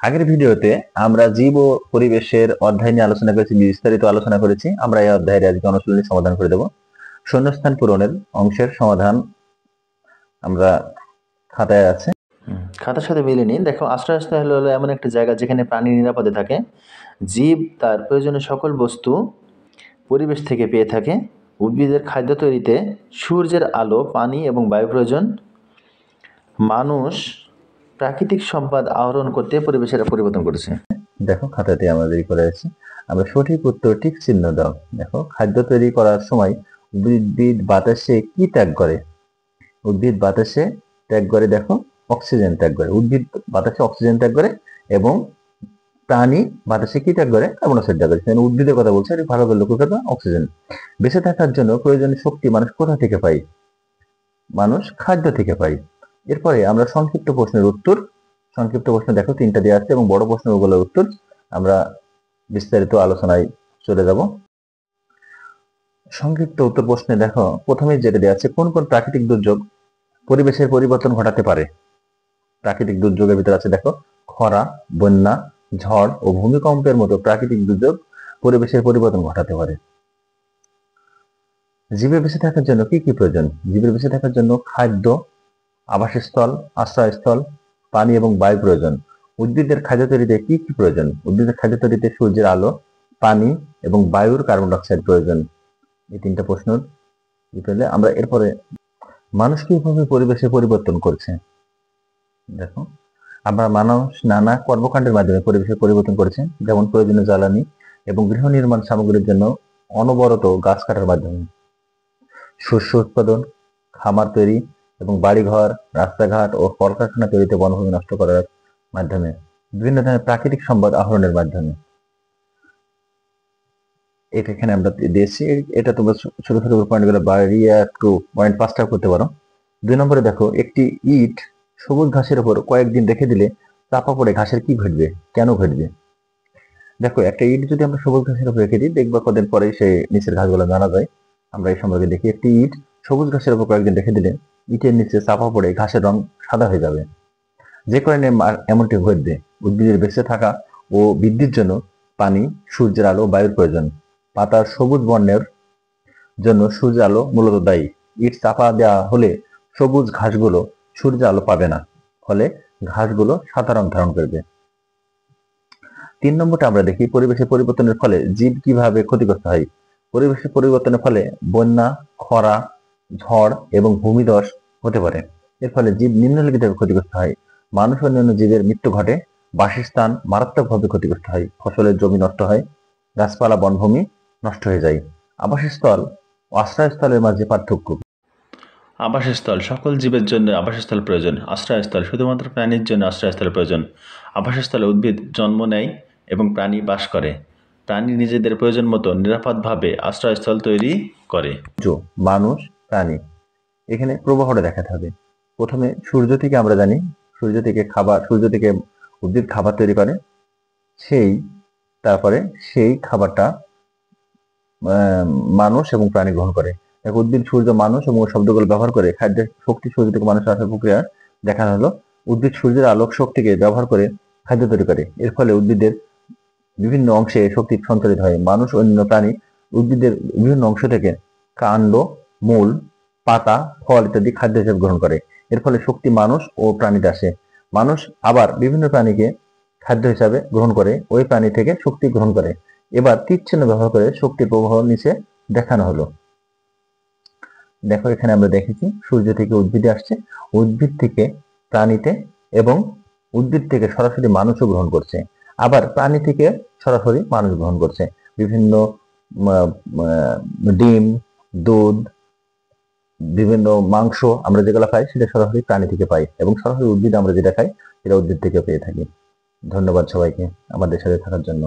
আগের ভিডিওতে আমরা জীব ও পরিবেশের অধ্যায় নিয়ে আলোচনা করেছি, বিস্তারিত আলোচনা করেছি। আমরা এই অধ্যায়ের আজকে অনুশীলনী সমাধান করে দেব। শূন্যস্থান পূরণের অংশের সমাধান আমরা খাতায় আছে, খাতার সাথে মিলে নিন। দেখো, আশ্রয়স্থল হলো এমন একটা জায়গা যেখানে প্রাণী নিরাপদে থাকে। জীব তার প্রয়োজনীয় সকল বস্তু পরিবেশ থেকে পেয়ে থাকে। উদ্ভিদের খাদ্য তৈরিতে সূর্যের আলো, পানি এবং বায়ু প্রয়োজন। মানুষ প্রাকৃতিক সম্পদ আহরণ করতে পরিবেশের পরিবর্তন করেছে। দেখো খাতাতে আমরা তৈরি করে আছি। আমরা সঠিক উত্তর ঠিক চিহ্ন দাও। দেখো, খাদ্য তৈরি করার সময় উদ্ভিদ বাতাসে কি ত্যাগ করে? উদ্ভিদ বাতাসে ত্যাগ করে, দেখো, অক্সিজেন ত্যাগ করে। উদ্ভিদ বাতাসে অক্সিজেন ত্যাগ করে এবং প্রাণী বাতাসে কি ত্যাগ করে? কার্বন ডাই অক্সাইড ত্যাগ করে। উদ্ভিদের কথা বলছে, এটা ভালো করে লক্ষ্য করবে। অক্সিজেন। বেঁচে থাকার জন্য প্রয়োজনীয় শক্তি মানুষ কোথা থেকে পায়? মানুষ খাদ্য থেকে পায়। এরপরে আমরা সংক্ষিপ্ত প্রশ্নের উত্তর। সংক্ষিপ্ত প্রশ্ন দেখো তিনটা দেওয়া আছে এবং বড় প্রশ্নগুলোর উত্তর আমরা বিস্তারিত আলোচনায় চলে যাব। সংক্ষিপ্ত উত্তর প্রশ্নে দেখো প্রথমে যেটা দেওয়া আছে, কোন কোন প্রাকৃতিক দুর্যোগ পরিবেশের পরিবর্তন ঘটাতে পারে? প্রাকৃতিক দুর্যোগের ভিতরে আছে দেখো, খরা, বন্যা, ঝড় ও ভূমিকম্পের মতো প্রাকৃতিক দুর্যোগ পরিবেশের পরিবর্তন ঘটাতে পারে। জীবের বেঁচে থাকার জন্য কি কি প্রয়োজন? জীবের বেঁচে থাকার জন্য খাদ্য, আবাসস্থল, আশ্রয়স্থল, পানি এবং বায়ু প্রয়োজন। উদ্ভিদের খাদ্য তৈরিতে কি কি প্রয়োজন? উদ্ভিদের খাদ্য তৈরিতে সূর্যের আলো, পানি এবং বায়ুর কার্বন ডাই অক্সাইড প্রয়োজন। এই তিনটা প্রশ্ন পেলে আমরা এরপরে মানুষ কিভাবে পরিবেশের পরিবর্তন করছে। দেখো, আমরা মানুষ নানা কর্মকাণ্ডের মাধ্যমে পরিবেশের পরিবর্তন করেছে, যেমন প্রয়োজনীয় জ্বালানি এবং গৃহ নির্মাণ সামগ্রীর জন্য অনবরত গাছ কাটার মাধ্যমে, শস্য উৎপাদন, খামার তৈরি এবং বাড়িঘর, রাস্তাঘাট ও কলকারখানা তৈরিতে বনভূমি নষ্ট করার মাধ্যমে, বিভিন্ন ধরনের প্রাকৃতিক সম্পদ আহরণের মাধ্যমে। এটা এখানে আমরা দিয়েছি। এটা তোমরা ছোট ছোট পয়েন্টগুলো বাড়িয়ে একটু পয়েন্ট 5টা করতে পারো। 2 নম্বরে দেখো, একটি ইট সবুজ ঘাসের উপর কয়েকদিন রেখে দিলে চাপা পড়ে ঘাসের কি ঘটবে? কেন ঘটবে? দেখো, একটা ইট যদি আমরা সবুজ ঘাসের উপর রেখে দিই, দেখবা কদিন পরে সে নিচের ঘাসগুলো জানা যায়। আমরা এই সম্পর্কে দেখি, একটি ইট সবুজ ঘাসের উপর কয়েকদিন রেখে দিলে ইটের নিচে চাপা পড়ে ঘাসের রং সাদা হয়ে যাবে। যে কারণে এমনটি ঘটবে, উদ্ভিদের বেঁচে থাকা ও বৃদ্ধির জন্য পানি, সূর্যের আলো, বায়ুর প্রয়োজন। পাতার সবুজ বর্ণের জন্য সূর্যের আলো মূলত দায়ী। ইট চাপা দেওয়া হলে সবুজ ঘাসগুলো সূর্যের আলো পাবে না, ফলে ঘাসগুলো সাদা রং ধারণ করবে। 3 নম্বরটা আমরা দেখি, পরিবেশের পরিবর্তনের ফলে জীব কিভাবে ক্ষতিগ্রস্ত হয়। পরিবেশের পরিবর্তনের ফলে বন্যা, খরা, ঝড় এবং ভূমিধস হতে পারে। এর ফলে জীব নিম্নলিখিতভাবে ক্ষতিগ্রস্ত হয়। মানুষ ও অন্যান্য জীবের মৃত্যু ঘটে, বাসস্থান মারাত্মকভাবে ক্ষতিগ্রস্ত হয়, ফসলের জমি নষ্ট হয়, গাছপালা বনভূমি নষ্ট হয়ে যায়। আবাসস্থল ও আশ্রয়স্থলের মাঝে পার্থক্য। আবাসস্থল সকল জীবের জন্য আবাসস্থল প্রয়োজন। আশ্রয়স্থল শুধুমাত্র প্রাণীর জন্য আশ্রয়স্থল প্রয়োজন। আবাসস্থলে উদ্ভিদ জন্ম নেয় এবং প্রাণী বাস করে। প্রাণী নিজেদের প্রয়োজন মতো নিরাপদভাবে আশ্রয়স্থল তৈরি করে। মানুষ, প্রাণী, এখানে প্রবাহটা দেখাতে হবে। প্রথমে সূর্য থেকে আমরা জানি, সূর্য থেকে উদ্ভিদ খাবার তৈরি করে, তারপরে সেই খাবারটা মানুষ এবং প্রাণী গ্রহণ করে। উদ্ভিদ, সূর্য, মানুষ এবং শব্দগুলো ব্যবহার করে খাদ্যের শক্তি সূর্য থেকে মানুষের আসার প্রক্রিয়া দেখানো হলো। উদ্ভিদ সূর্যের আলোক শক্তিকে ব্যবহার করে খাদ্য তৈরি করে। এর ফলে উদ্ভিদের বিভিন্ন অংশে শক্তি সঞ্চালিত হয়। মানুষ ও অন্যান্য প্রাণী উদ্ভিদের বিভিন্ন অংশ থেকে কাণ্ড, মূল, পাতা, ফল ইত্যাদি খাদ্য হিসেবে গ্রহণ করে। এর ফলে শক্তি মানুষ ও প্রাণীতে আসে। মানুষ আবার বিভিন্ন প্রাণীকে খাদ্য হিসাবে গ্রহণ করে, ওই প্রাণী থেকে শক্তি গ্রহণ করে। এবার তীর চিহ্ন ব্যবহার করে শক্তির প্রবাহ নিচে দেখানো হলো। দেখো, এখানে আমরা দেখেছি সূর্য থেকে উদ্ভিদে আসছে, উদ্ভিদ থেকে প্রাণীতে এবং উদ্ভিদ থেকে সরাসরি মানুষও গ্রহণ করছে, আবার প্রাণী থেকে সরাসরি মানুষ গ্রহণ করছে। বিভিন্ন ডিম, দুধ, বিভিন্ন মাংস আমরা যেগুলো পাই সেটা সরাসরি প্রাণী থেকে পাই, এবং সরাসরি উদ্ভিদ আমরা যেটা খাই সেটা উদ্ভিদ থেকে পেয়ে থাকি। ধন্যবাদ সবাইকে আমাদের সাথে থাকার জন্য।